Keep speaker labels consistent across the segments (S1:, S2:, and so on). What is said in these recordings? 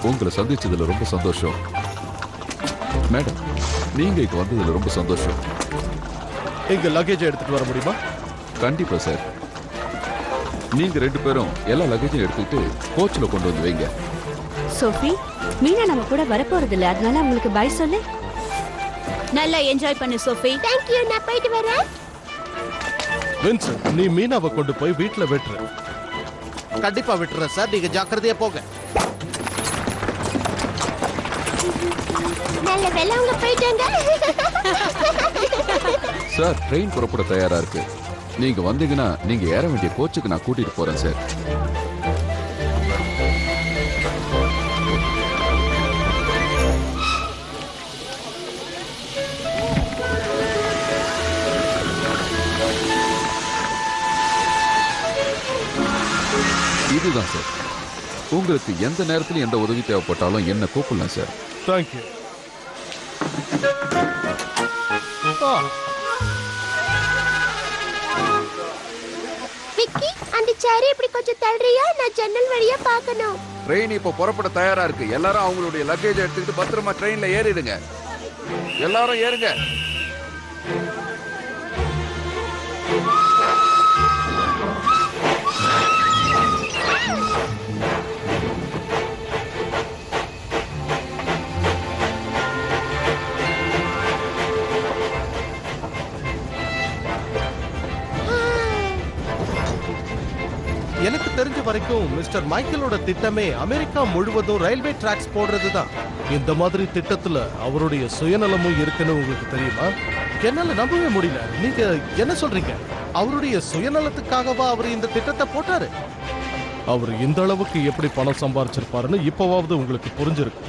S1: உங்களை சந்திச்சதுல ரொம்ப சந்தோஷம். மேடம், நீங்க இங்க வந்ததுல ரொம்ப சந்தோஷம்.
S2: எங்க லக்கேஜ் எடுத்துட்டு வர முடியுமா?
S1: கண்டிப்பா சார். நீங்க 2 பேரும் எல்லா லக்கேஜும் எடுத்துக்கிட்டு கோச்சில் கொண்டு வந்து வைங்க.
S3: சோஃபி, மீனா நம்ம கூட வரப்போறது இல்ல, அதனால உங்களுக்கு பை சொல்லு.
S4: நல்லா என்ஜாய் பண்ணு சோஃபி.
S5: தேங்க் யூ, நான் போயிட்டு வரேன்.
S2: வின்சென்ட், நீ மீனாவை கொண்டு போய் வீட்டுல விட்டுரு.
S6: கண்டிப்பா விட்டுறேன் சார், நீங்க ஜாக்கிரதையா போங்க.
S5: நல்ல வேலை அவங்க போயிட்டாங்க.
S1: சார், ட்ரெயின் புறப்பட தயாரா இருக்கு. நீங்க வந்தீங்கன்னா நீங்க ஏற வேண்டிய கோச்சுக்கு நான் கூட்டிட்டு போறேன் சார். இதுதான் சார். உங்களுக்கு எந்த நேரத்தில் எந்த உதவி தேவைப்பட்டாலும் என்ன கூப்பிடலாம் சார்.
S2: தேங்க்யூ.
S5: விக்கி, அந்த சேரை இப்படி கொஞ்சம் தள்ளுறியா? நான் ஜன்னல் வழியா பார்க்கணும்.
S1: ட்ரெயின் இப்போ புறப்பட தயாரா இருக்கு. எல்லாரும் அவங்களுடைய லக்கேஜ் எடுத்துக்கிட்டு பத்திரமா ட்ரெயின்ல ஏறிடுங்க. எல்லாரும் ஏறுங்க.
S2: எனக்கு தெரிஞ்ச வரைக்கும் மிஸ்டர் மைக்கேலோட திட்டமே அமெரிக்கா முழுவதும் ரயில்வே டிராக்ஸ் போடுறதுதான். இந்த மாதிரி திட்டத்துல அவருடைய சுயநலமும் இருக்குன்னு உங்களுக்கு தெரியுமா? என்னால நம்பவே முடியல. நீங்க என்ன சொல்றீங்க? அவருடைய சுயநலத்துக்காகவா அவர் இந்த திட்டத்தை போட்டாரு? அவர் இந்த அளவுக்கு எப்படி பணம் சம்பாரிச்சிருப்பாருன்னு இப்பவாவது உங்களுக்கு புரிஞ்சிருக்கு.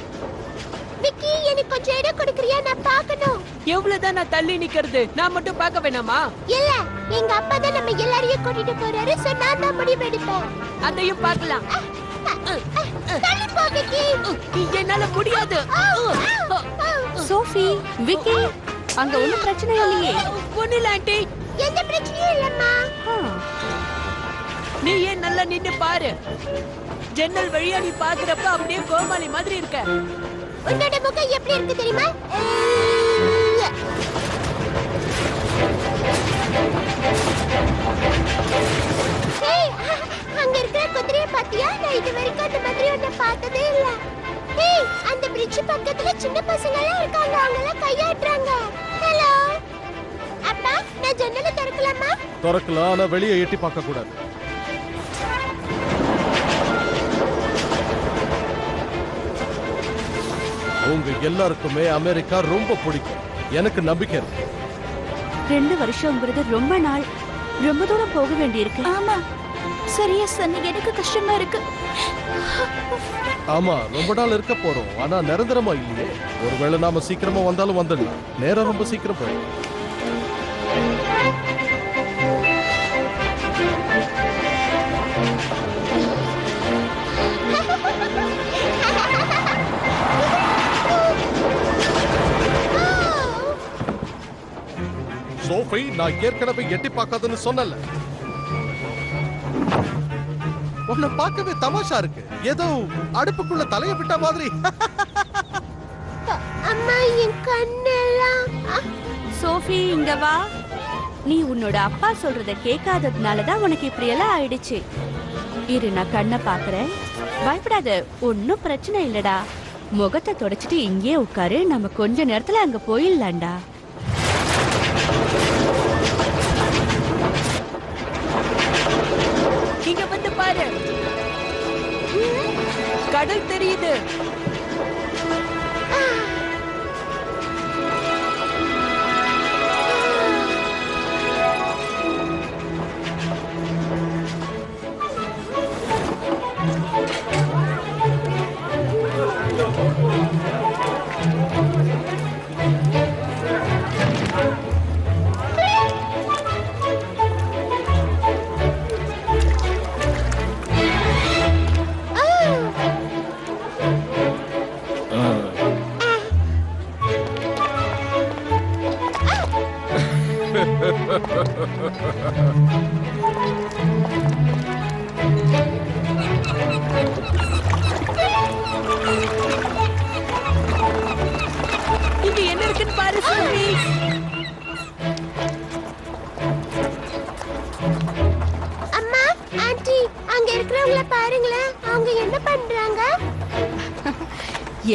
S5: விக்கி, எனக்கு கொஞ்சம் இடம் கொடுக்கறியா? நான் பார்க்கணும்.
S7: எவ்வளவுதான் நான் தள்ளி நிக்கிறது? நான் மட்டும் பார்க்க வேணாமா?
S5: இல்ல, எங்க அப்பா தான் நம்ம எல்லாரையும் கூட்டிட்டு போறாரு. சோ நான் தான் முடிவு எடுப்பேன்.
S7: அதையும் பார்க்கலாம்.
S5: தள்ளி போ விக்கி.
S7: என்னால முடியாது.
S3: சோஃபி, விக்கி, அங்க ஒண்ணும் பிரச்சனை இல்லையே.
S7: ஒண்ணு இல்ல ஆண்டி.
S5: எந்த பிரச்சனையும் இல்லம்மா.
S7: நீ ஏன் நல்லா நின்னு பாரு. ஜன்னல் வழியா நீ பாக்குறப்ப அப்படியே கோமாளி மாதிரி இருக்க.
S5: உன்னோட முகம் எப்படி இருக்கு தெரியுமா? ஏய், அங்க இருக்கிற குதிரையை பாத்தியா? நான் இது வரைக்கும் அந்த மாதிரி ஒன்ன பார்த்ததே இல்ல. ஏய், அந்த பிரிட்ஜ் பக்கத்துல சின்ன பசங்க எல்லாம் இருக்காங்க. அவங்க எல்லாம் கையாட்டுறாங்க. ஹலோ அப்பா, நான் ஜன்னலை திறக்கலாமா?
S2: திறக்கலாம், ஆனா வெளியே எட்டி பார்க்க கூடாது. உங்க எல்லாருக்குமே அமெரிக்கா ரொம்ப பிடிக்கும். எனக்கு நம்பிக்கை இருக்கு.
S3: 2 வருஷம்ங்கிறது ரொம்ப நாள். ரொம்ப தூரம் போக வேண்டியிருக்கு.
S4: ஆமா, சரியா சொன்னீங்க. எனக்கு கஷ்டமா இருக்கு.
S2: ஆமா, ரொம்ப நாள் இருக்க போறோம். ஆனா நிரந்தரமா இல்லையே. ஒருவேளை நாம சீக்கிரமா வந்தாலும் வந்துடலாம். நேரம் ரொம்ப சீக்கிரம் போயிடும். சோஃபி, நான் ஏற்கனவே எட்டி பார்க்காதுன்னு சொன்னல. உன்னை பார்க்கவே தமாஷா இருக்கு. ஏதோ அடுப்புக்குள்ள தலைய விட்ட மாதிரி.
S5: அம்மா, என் கண்ணெல்லாம்.
S3: சோஃபி, இங்க வா. நீ உன்னோட அப்பா சொல்றத கேட்காததுனாலதான் உனக்கு இப்படி எல்லாம் ஆயிடுச்சு. இரு, நான் கண்ணை பாக்குறேன். பயப்படாத, ஒன்னும் பிரச்சனை இல்லடா. முகத்தை தொடச்சிட்டு இங்கே உட்காரு. நம்ம கொஞ்ச நேரத்துல அங்க போயிடலாம்டா.
S7: இங்க வந்து பாரு, கடல் தெரியுது.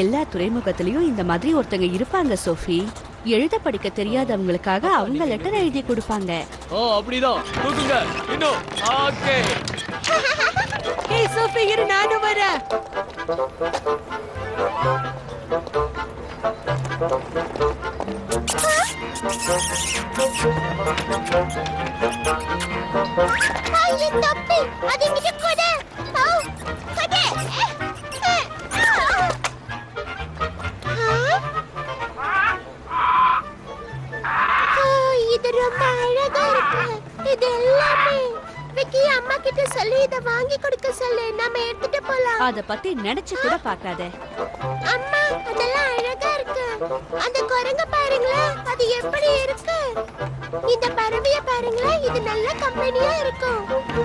S3: எல்லா துறைமுகத்திலயும் இந்த மாதிரி ஒருத்தங்க இருப்பாங்க சோஃபி. எழுத படிக்க தெரியாதவங்களுக்காக அவங்க லெட்டர் எழுதி கொடுப்பாங்க.
S8: ஓ அப்படிதான் தூக்குங்க இன்னும். ஓகே
S7: ஏய் சோஃபி இரு, நானும் வரேன்.
S5: ஐயோ தப்பி, அது என்கிட்ட கொடு. கொடு. இது ரொம்ப அழகா இருக்கு. இது எல்லாமே விக்கி அம்மா கிட்ட சொல்லி இத வாங்கி கொடுக்க சொல்லு, நாம எடுத்துட்டு போலாம்.
S3: அத பத்தி நினைச்சு கூட பார்க்காத.
S5: அம்மா அதெல்லாம் அழகா இருக்கு. அந்த குரங்க பாருங்களேன், அது எப்படி இருக்கு. இந்த பறவைய பாருங்களேன், இது நல்ல கம்பெனியா இருக்கும்.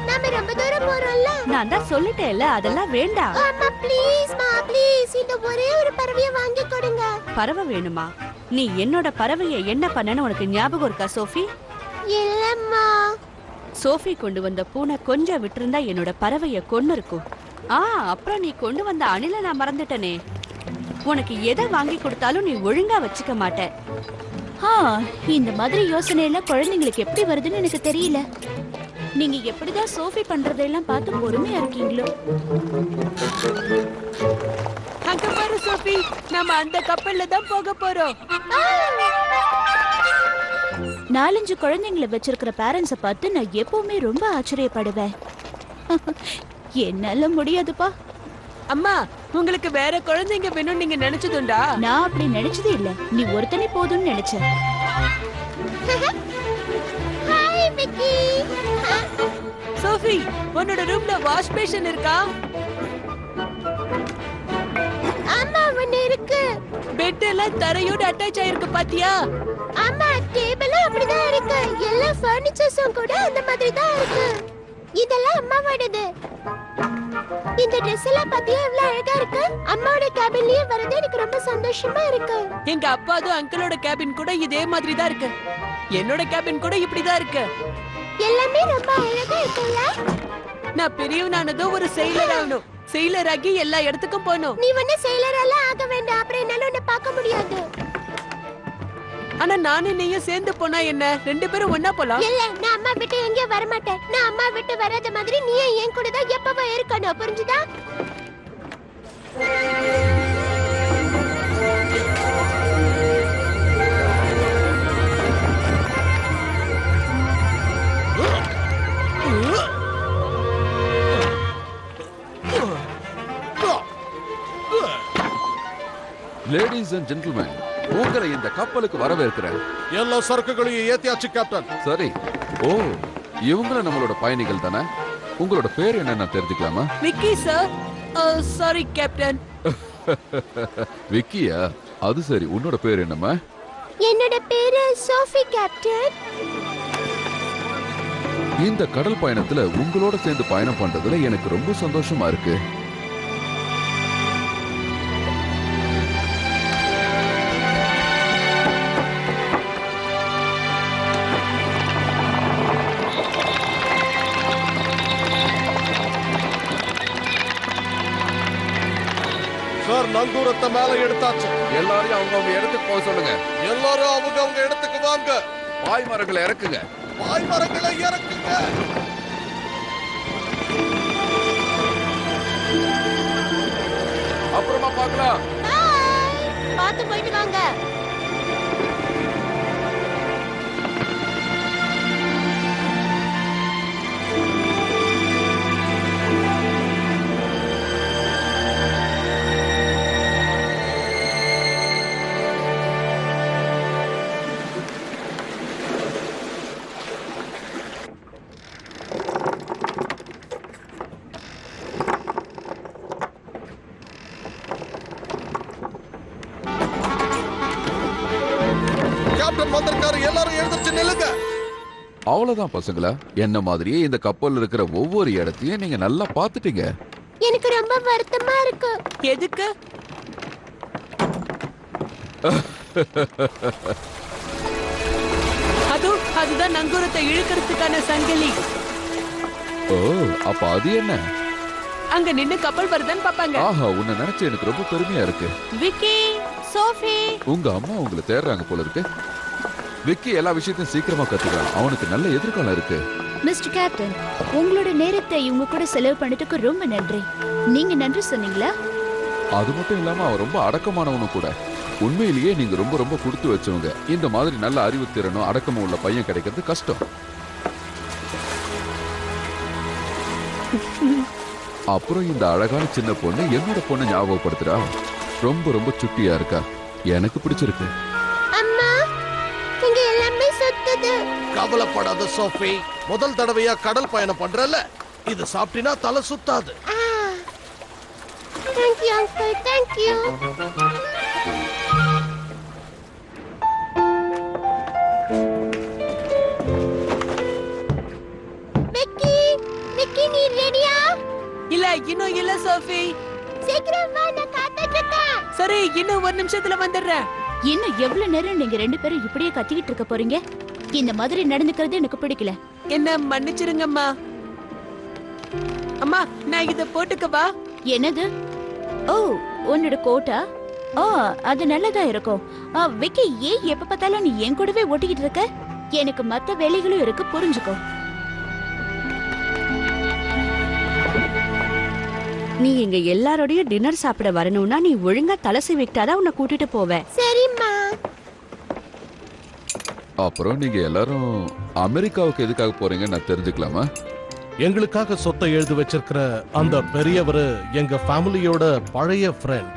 S5: நாம ரொம்ப தூரம் போறோம்ல.
S3: நான் தான் சொல்லிட்டேன்ல, அதெல்லாம் வேண்டாம்.
S5: அம்மா ப்ளீஸ் மா ப்ளீஸ், இந்த ஒரே ஒரு பறவைய வாங்கி கொடுங்க.
S3: பறவை வேணுமா? நீ என்னோட பறவையை என்ன பண்ணன்னு உனக்கு ஞாபகம் இருக்கா சோஃபி?
S5: இல்லம்மா.
S3: சோஃபி கொண்டு வந்த பூனை கொஞ்சம் விட்டிருந்தா என்னோட பறவையை கொன்னு இருக்கும். அப்புறம் நீ கொண்டு வந்த அணில நான் மறந்துட்டனே. உனக்கு எதை வாங்கி கொடுத்தாலும் நீ ஒழுங்கா வச்சுக்க மாட்ட.
S4: இந்த மாதிரி யோசனை எல்லாம் குழந்தைங்களுக்கு எப்படி வருதுன்னு எனக்கு தெரியல. நீங்க எப்படிதான் சோஃபி பண்றதெல்லாம் பார்த்து பொறுமையா இருக்கீங்களோ?
S7: அங்க பாரு சோஃபி, நம்ம அந்த கப்பல்ல தான் போக போறோம்.
S4: 4-5 குழந்தைங்களை வச்சிருக்கிற பேரண்ட்ஸ பார்த்து நான் எப்பவுமே ரொம்ப ஆச்சரியப்படுவேன். என்னால முடியாதுப்பா.
S7: அம்மா, உங்களுக்கு வேற குழந்தைங்க வேணும்னு நீங்க நினைச்சதுண்டா?
S4: நான் அப்படி நினைச்சதே இல்ல. நீ ஒருத்தனே போதும்னு நினைச்சேன்.
S5: ஹாய் விக்கி.
S7: சோஃபி, உன்னோட ரூம்ல வாஷ் பேஷன் இருக்கா?
S5: அம்மா ஒண்ணு இருக்கு.
S7: பெட் எல்லாம் தரையோட அட்டாச் ஆயிருக்கு பாத்தியா?
S5: அம்மா டேபிளும் அப்படிதான் இருக்கு. எல்லா ஃபர்னிச்சர்ஸும் கூட அந்த மாதிரி தான் இருக்கு. இதெல்லாம் அம்மாவோடது. இந்த Dress எல்லாம் பாத்தியா எவ்வளவு அழகா இருக்கு. அம்மாவோட கேபின்லயே வரது எனக்கு ரொம்ப சந்தோஷமா இருக்கு.
S7: எங்க அப்பாதும் அங்கிளோட கேபின் கூட இதே மாதிரி தான் இருக்கு. என்னோட கேபின் கூட இப்படிதான் இருக்கு.
S5: எல்லாமே ரொம்ப அழகா இருக்குல்ல.
S7: நான் பெரியவனானதும் ஒரு செயிலர் ஆகணும். செயிலர் ஆகி எல்லா இடத்துக்கும் போகணும்.
S5: நீ ஒண்ணு செயலரெல்லாம் ஆக வேண்டாம், அப்புறம் என்னால உன்னை பார்க்க முடியாது.
S7: ஆனா நானும் நீயும் சேர்ந்து போனா என்ன? 2 பேரும் ஒன்னா போலாம்.
S5: இல்ல, நான் அம்மா விட்டு எங்கேயும் வர மாட்டேன். நான் அம்மா விட்டு வராத மாதிரி நீயும் என் கூட தான் எப்பவும் இருக்கணும், புரிஞ்சுதா?
S1: லேடிஸ் அண்ட் ஜென்டில்மேன், உங்களை இந்த கப்பலுக்கு வரவேற்கிறேன்.
S2: எல்லா சரக்குகளையும் ஏத்தியாச்சு கேப்டன்.
S1: சரி. ஓ, இவங்கள நம்மளோட பயணிகள் தானே? உங்களோட பேர் என்னன்னு தெரிஞ்சுக்கலாமா?
S7: விக்கி சார். Sorry captain.
S1: விக்கியா? அது சரி. உன்னோட பேர் என்னம்மா?
S5: என்னோட பேரு சோஃபி கேப்டன்.
S1: இந்த கடல் பயணத்துல உங்களோட சேர்ந்து பயணம் பண்றதுல எனக்கு ரொம்ப சந்தோஷமா இருக்கு.
S2: சார், நங்கூரத்தை மேல எடுத்தாச்சு.
S1: எல்லாரையும் அவங்க இடத்துக்கு போக சொல்லுங்க.
S2: எல்லாரும் அவங்க இடத்துக்கு வாங்க.
S1: பாய்மரங்களை இறக்குங்க.
S2: பாய்மரங்களை இறக்குங்க.
S1: அப்புறமா பார்க்கலாம்.
S5: பார்த்து போயிட்டு வாங்க.
S2: கேப்டன் வந்திருக்காரு. எல்லாரும் எழுந்திருச்சு நில்லுங்க.
S1: அவ்வளவுதான் பசங்களா. என்ன மாதிரியே இந்த கப்பல்ல இருக்கிற ஒவ்வொரு இடத்தையும் நீங்க நல்லா பாத்துட்டீங்க.
S5: எனக்கு ரொம்ப வருத்தமா இருக்கு.
S7: எதுக்கு? அதுதான் நங்கூரத்தை இழுக்கிறதுக்கான சங்கிலி.
S1: ஓ, அப்ப அது என்ன?
S7: அங்க நின்னு கப்பல் வருதான்னு பாப்பாங்க.
S1: ஆஹா, உன்னை நினைச்சு எனக்கு ரொம்ப பெருமையா இருக்கு.
S3: விக்கி, சோஃபி.
S1: உங்க அம்மா உங்களை தேடுறாங்க போல இருக்கு. விக்கி எல்லா விஷயத்தையும் சீக்கிரமா கத்துக்கிறான். அவனுக்கு நல்ல எதிர்காலம் இருக்கு.
S4: மிஸ்டர் கேப்டன், உங்களோட நேரத்தை இவங்க கூட செலவு பண்ணதுக்கு ரொம்ப நன்றி. நீங்க நன்றி சொன்னீங்களா?
S1: அது மட்டும் இல்லாம அவன் ரொம்ப அடக்கமானவனும் கூட. உண்மையிலேயே நீங்க ரொம்ப ரொம்ப கொடுத்து வச்சவங்க. இந்த மாதிரி நல்ல அறிவு திறனும் அடக்கமும் உள்ள பையன் கிடைக்கிறது கஷ்டம். அப்புறம் இந்த அழகான சின்ன பொண்ணு என்னோட பொண்ணு ஞாபகப்படுத்துறா. ரொம்ப ரொம்ப சுட்டியா இருக்கா. எனக்கு பிடிச்சிருக்கு.
S5: அம்மா, இங்க எல்லாமே சுத்துது.
S2: கவலைப்படாத சோஃபி, முதல் தடவையா கடல் பயணம் பண்றல, இது சாப்பிட்டினா தலை சுத்தாது.
S5: Thank you uncle, thank you. Vicky, Vicky நீ ரெடியா?
S7: இல்ல, இன்னும் இல்ல சோஃபி.
S5: சீக்கிரம் வா, நான் காத்துட்டு இருக்கேன்.
S7: சரி, இன்னும் ஒரு நிமிஷத்துல வந்துடுறேன்.
S4: இன்னும் எவ்வளவு நேரம் நீங்க 2 பேரும் இப்படியே கத்திக்கிட்டு இருக்க போறீங்க? இந்த மாதிரி நடந்துக்கிறது எனக்கு பிடிக்கல.
S7: என்ன மன்னிச்சிருங்கம்மா. அம்மா, நான் இத போட்டுக்கவா?
S4: என்னது? ஓ, உன்னோட கோட்டா? ஓ, அது நல்லதா இருக்கும். விக்கி, ஏன் எப்ப பார்த்தாலும் நீ என் கூடவே ஓட்டிக்கிட்டு இருக்க? எனக்கு மத்த வேலைகளும் இருக்கு, புரிஞ்சுக்கோ.
S3: நீ எங்க எல்லாரோடய டின்னர் சாப்பிட வரணும்னா நீ ஒழுங்கா தலை சீவிட்டாதான் உன்னை கூட்டிட்டு போவேன்.
S5: சரிம்மா.
S1: அப்புறம் நீங்க எல்லாரும் அமெரிக்காவுக்கு எதுக்காக போறீங்கன்னு நான் தெரிஞ்சுக்கலாமா?
S2: எங்களுக்காக சொத்தை எழுதி வச்சிருக்கிற அந்த பெரியவர் எங்க ஃபேமிலியோட பழைய ஃப்ரெண்ட்.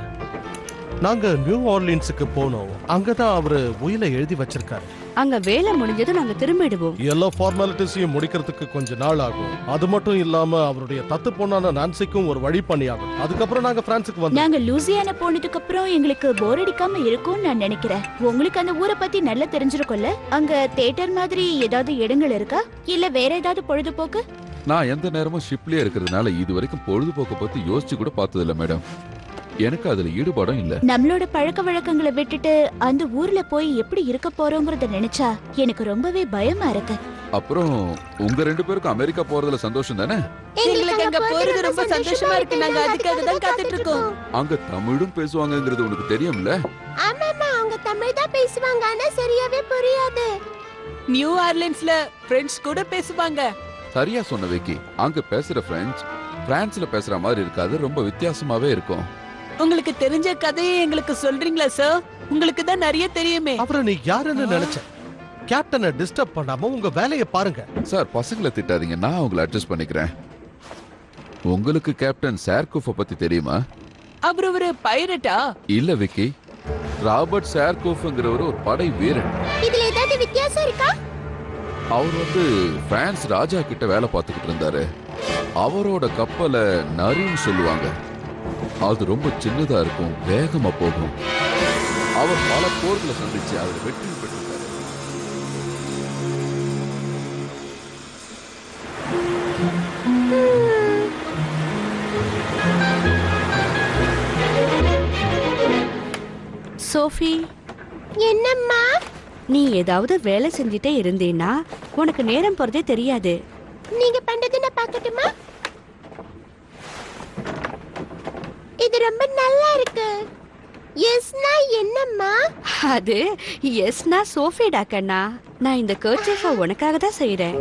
S2: நாங்க நியூ ஆர்லின்ஸுக்கு போனோம். அங்கதான் அவரு உயிலை எழுதி வச்சிருக்காரு.
S3: அங்க வேலை முடிஞ்சதும் நாங்க திரும்பிடுவோம்.
S2: எல்லா ஃபார்மாலிட்டிஸையும் முடிக்கிறதுக்கு கொஞ்ச நாள் ஆகும். அது மட்டும் இல்லாம அவருடைய தத்து பொண்ணான நான்சிக்கும் ஒரு வழி பண்ணியாகும். அதுக்கப்புறம் நாங்க பிரான்சுக்கு வந்தோம்.
S4: நாங்க லூசியானா போனதுக்கு அப்புறம் எங்களுக்கு போர் அடிக்காம இருக்கும்னு நான் நினைக்கிறேன். உங்களுக்கு அந்த ஊரை பத்தி நல்லா தெரிஞ்சிருக்கும்ல? அங்க தியேட்டர் மாதிரி ஏதாவது இடங்கள் இருக்கா, இல்ல வேற ஏதாவது பொழுதுபோக்கு?
S1: நான் எந்த நேரமும் ஷிப்லயே இருக்கிறதுனால இது வரைக்கும் பொழுதுபோக்க பத்தி யோசிச்சு கூட பார்த்ததில்ல மேடம். எனக்கு அதுல ஈடுபாடும் இல்ல.
S4: நம்மளோட பழக்க வழக்கங்களை விட்டுட்டு அந்த ஊர்ல போய் எப்படி இருக்க போறோங்கிறத நினைச்சா எனக்கு ரொம்பவே பயமா இருக்கு.
S1: அப்புறம் உங்க 2 பேருக்கும் அமெரிக்கா போறதுல சந்தோஷம் தானே?
S7: எங்களுக்கு அங்க போறது ரொம்ப சந்தோஷமா இருக்கு. நாங்க அதுக்காக தான் காத்துட்டு இருக்கோம்.
S1: அங்க தமிழும் பேசுவாங்கங்கிறது உனக்கு தெரியும்ல?
S5: ஆமாமா, அவங்க தமிழ் தான் பேசுவாங்க, ஆனா சரியாவே புரியாது.
S7: நியூ ஆர்லின்ஸ்ல பிரெஞ்சு கூட பேசுவாங்க.
S1: சரியா சொன்ன விக்கி. அங்க பேசுற பிரான்ஸ்ல பேசுற மாதிரி இருக்காது, ரொம்ப வித்தியாசமாவே இருக்கும்.
S7: உங்களுக்கு தெரிஞ்ச கதையை எங்களுக்கு சொல்றீங்களா சார்? உங்களுக்கு தான் நிறைய தெரியுமே.
S2: அப்புறம் நீ யாருன்னு நினைச்ச? கேப்டனை டிஸ்டர்ப் பண்ணாம உங்க வேலையை பாருங்க.
S1: சார், பசங்களை திட்டாதீங்க, நான் உங்களை அட்ஜஸ்ட் பண்ணிக்கிறேன். உங்களுக்கு கேப்டன் சார்கோஃப பத்தி தெரியுமா?
S7: அவர் ஒரு பைரட்டா?
S1: இல்ல விக்கி, ராபர்ட் சார்கோஃப்ங்கிறவர் ஒரு படை வீரன்.
S5: இதுல ஏதாவது வித்தியாசம் இருக்கா?
S1: அவர் பிரான்ஸ் ராஜா கிட்ட வேலை பார்த்துக்கிட்டு இருந்தாரு. அவரோட கப்பலை நரின்னு சொல்லுவாங்க. அது ரொம்ப சின்னதா இருக்கும், வேகமா போகும். அவர் பல போர்களை சந்திச்சு அதுல வெற்றி பெற்றிருக்காரு.
S3: சோஃபி,
S5: என்னம்மா?
S3: நீ ஏதாவது வேலை செஞ்சுட்டே இருந்தீன்னா உனக்கு நேரம் போறதே தெரியாது.
S5: நீங்க பண்றது நான் பார்க்கட்டுமா? இது ரொம்ப நல்லா இருக்கு. எஸ்னா என்னம்மா?
S3: அது எஸ்னா சோஃபிடா கண்ணா. நான் இந்த கர்ச்சீஃபை உனக்காக தான் செய்றேன்.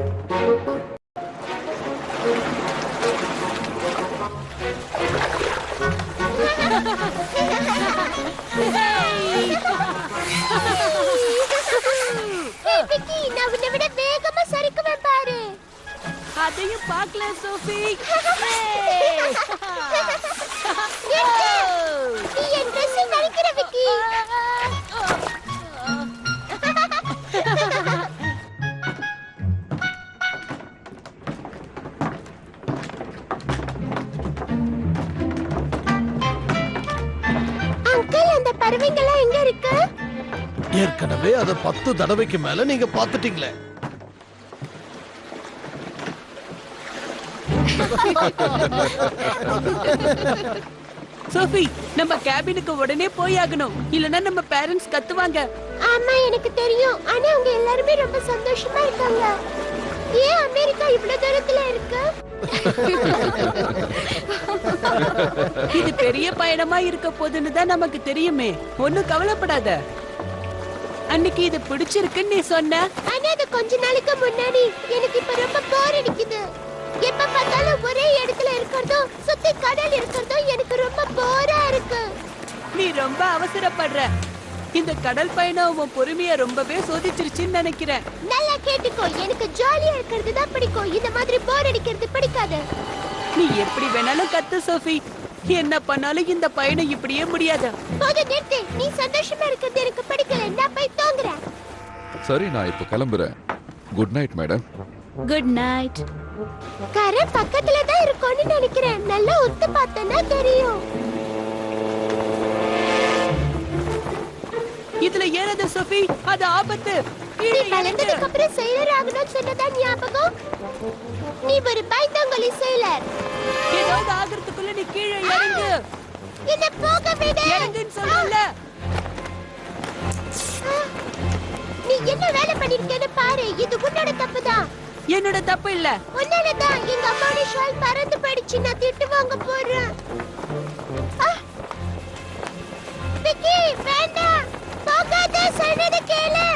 S5: விக்கி, நான் உன்னை விட வேகமா சறுக்குவேன் பாரு.
S7: அதையும் பார்க்கல சோஃபி.
S5: நீ என் ட்ரெஸ் நடிக்கிற விக்கி. அங்கிள், அந்த பறவைங்கெல்லாம் எங்க இருக்கு?
S2: ஏற்கனவே அதை 10 தடவைக்கு மேல நீங்க பாத்துட்டீங்களே.
S7: சோஃபி, நம்ம கேபினுக்கு உடனே போய் ஆகணும், இல்லனா நம்ம பேரண்ட்ஸ் கத்துவாங்க.
S5: ஆமா, எனக்கு தெரியும். ஆனா அவங்க எல்லாரும் ரொம்ப சந்தோஷமா இருக்காங்க. ஏன் அமெரிக்கா இவ்வளவு தூரத்துல இருக்கு?
S7: இது பெரிய பயணமா இருக்க போதுன்னு தான் நமக்கு தெரியுமே. ஒண்ணும் கவலைப்படாத. அன்னைக்கு இது பிடிச்சிருக்குன்னு நீ சொன்ன.
S5: ஆனா அது கொஞ்ச நாளைக்கு முன்னாடி எனக்கு இப்ப ரொம்ப போர் அடிக்குது. எப்ப பார்த்தாலும் ஒரே இடத்துல இருக்கிறதும் சுத்தி கடல் இருக்கிறதும் எனக்கு ரொம்ப போரா இருக்கு.
S7: நீ ரொம்ப அவசரப்படுற. இந்த கடல் பயணம் உன் பொறுமைய ரொம்பவே சோதிச்சிருச்சுன்னு நினைக்கிறேன்.
S5: நல்லா கேட்டுக்கோ, எனக்கு ஜாலியா இருக்கிறது தான் பிடிக்கும். இந்த மாதிரி போர் அடிக்கிறது பிடிக்காது.
S7: நீ எப்படி வேணாலும் கத்து சோஃபி. என்ன பண்ணாலும் இந்த பயணம் இப்படியே முடியாது.
S5: போது நிறுத்து. நீ சந்தோஷமா இருக்கிறது எனக்கு பிடிக்கல. நான் போய் தூங்குறேன்.
S1: சரி, நான் இப்ப கிளம்புறேன். Good night madam.
S4: Good night.
S5: கரை பக்கத்துல தான் இருக்கும்னு நினைக்கிறேன். நல்லா உத்து பார்த்தனா தெரியும்.
S7: இதுல ஏறது சோஃபி, அது ஆபத்து.
S5: நீ வளர்ந்ததுக்கு அப்புறம் செயலர் ஆகணும்னு சொன்னதா ஞாபகம்? நீ ஒரு பயந்தாங்கொலி செயலர்.
S7: ஏதாவது ஆகிறதுக்குள்ள நீ கீழே இறங்கு.
S5: என்ன போக விடு.
S7: இறங்குன்னு சொல்லல.
S5: நீ என்ன வேலை பண்ணிருக்கேன்னு பாரு. இது உன்னோட தப்பு தான்.
S7: என்னோட தப்பு இல்ல.
S5: உன்னாலதான் எங்க அம்மாவோட ஷால் பறந்து போயிடுச்சு. நான் திட்டு வாங்க போறேன். விக்கி, வேண்டாம். போகாத, சொல்றத கேளு.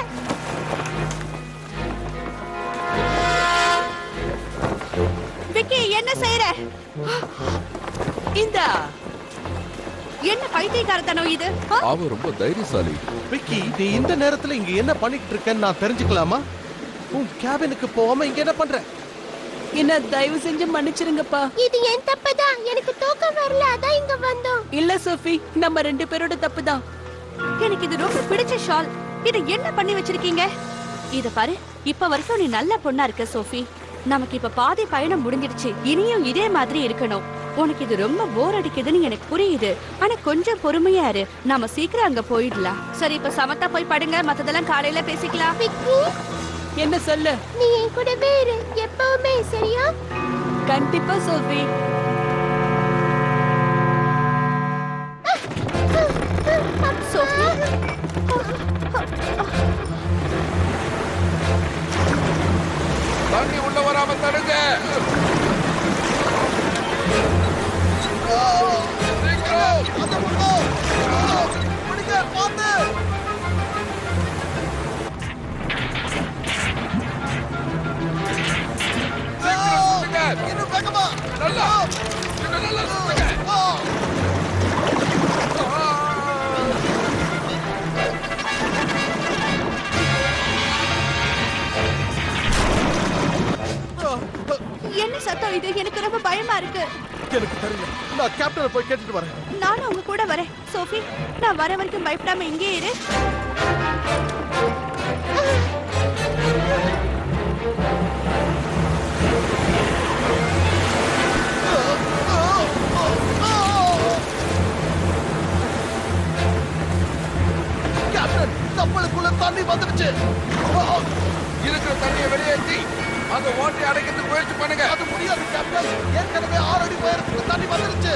S3: விக்கி, என்ன செய்யற?
S7: இந்த
S3: என்ன பைத்தியக்காரத்தனம் இது?
S1: அவ ரொம்ப தைரியசாலி.
S2: விக்கி, நீ இந்த நேரத்துல இங்க என்ன பண்ணிட்டு இருக்கேன்னு நான் தெரிஞ்சுக்கலாமா? உன் கேபினுக்கு போகாம இங்க என்ன பண்ற?
S7: என்ன தயவு செஞ்சு மன்னிச்சிருங்கப்பா.
S5: இது என் தப்பு தான். எனக்கு தூக்கம் வரல, அதான் இங்க வந்தோம்.
S7: இல்ல சோஃபி, நம்ம 2 பேரோட தப்பு தான்.
S3: எனக்கு இது ரொம்ப பிடிச்ச ஷால். இத என்ன பண்ணி வச்சிருக்கீங்க? இத பாரு, இப்ப வரைக்கும் நீ நல்ல பொண்ணா இருக்க சோஃபி. நமக்கு இப்ப பாதி பயணம் முடிஞ்சிடுச்சு. இனியும் இதே மாதிரி இருக்கணும். உனக்கு இது ரொம்ப போர் அடிக்குதுன்னு எனக்கு புரியுது. ஆனா கொஞ்சம் பொறுமையா இரு. நாம சீக்கிரம் அங்க போயிடலாம். சரி, இப்ப சமத்தா போய் படுங்க. மத்ததெல்லாம் காலையில பேசிக்கலாம்.
S5: விக்கி,
S7: என்ன சொல்லு?
S5: நீ என் கூடவே இரு எப்பவுமே, சரியா?
S7: கண்டிப்பா சோஃபி.
S3: சோஃபி,
S1: தண்ணி உள்ள வராம தடுங்க.
S2: இன்னும் வேகமா.
S1: நல்லா நல்லா சுத்துங்க.
S3: என்ன சத்தம் இது? எனக்கு ரொம்ப பயமா இருக்கு.
S2: எனக்கு தெரியல. நான் கேப்டனை போய் கேட்டுட்டு வரேன்.
S3: நானும் உங்க கூட வரேன். சோஃபி, நான் வர வரைக்கும் பயப்படாம இங்கே இரு.
S2: கேப்டன், கப்பலுக்குள்ள தண்ணி வந்துடுச்சு.
S1: இருக்கிற தண்ணியை வெளியேற்றி அந்த ஓட்டை அடைக்கிறதுக்கு முயற்சி பண்ணுங்க.
S2: அது முடியாது கேப்டன். ஏற்கனவே 6 அடி உயரத்துக்கு தண்ணி வந்துடுச்சு.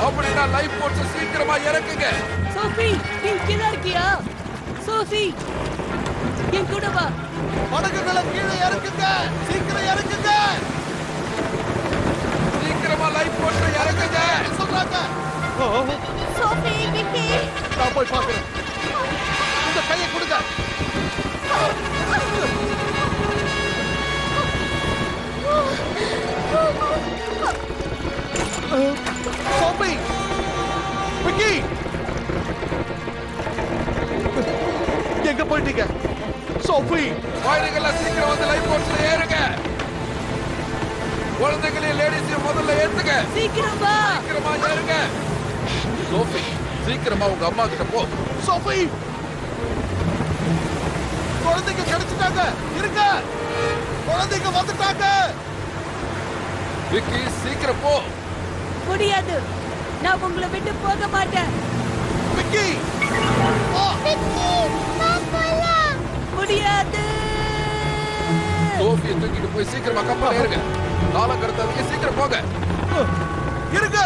S1: அப்படின்னா லைஃப் போட்ஸ் சீக்கிரமா இறக்குங்க.
S7: சோஃபி, நீ கீழே இருக்கியா? சோஃபி, என் கூட வா.
S2: படகுகளை கீழே இறக்குங்க. சீக்கிரம் இறக்குங்க.
S1: சீக்கிரமா லைஃப் போட்ஸ் இறக்குங்க
S2: சொல்றாங்க.
S3: சோஃபி, விக்கி,
S2: நான் போய் பார்க்கிறேன். இந்த கையை கொடுங்க. சோஃபி, விக்கி, எங்க போயிட்டீங்க? சோஃபி,
S1: வாயிலுக்கெல்லாம் சீக்கிரம் வந்து லைஃப் போட்ஸ்ல ஏறுங்க. குழந்தைகளையும் லேடிஸையும் முதல்ல ஏத்துங்க.
S7: சீக்கிரம் வா.
S1: சீக்கிரமா ஏறுங்க. சோஃபி, சீக்கிரமா உங்க அம்மா கிட்ட போ.
S2: சோஃபி, குழந்தைங்க கிடைச்சிட்டாங்க. இருங்க, குழந்தைங்க வந்துட்டாங்க.
S1: விக்கி, சீக்கிரம் போ.
S7: முடியாது. நான் உங்களை விட்டு போக மாட்டேன்.
S2: விக்கி,
S5: விக்கி, வா போலாம்.
S7: முடியாது.
S1: சோஃபியை தூக்கிட்டு போய் சீக்கிரமா கப்பல் ஏறுங்க. காலம் கடத்தாதீங்க, சீக்கிரம் போங்க.
S2: இருங்க.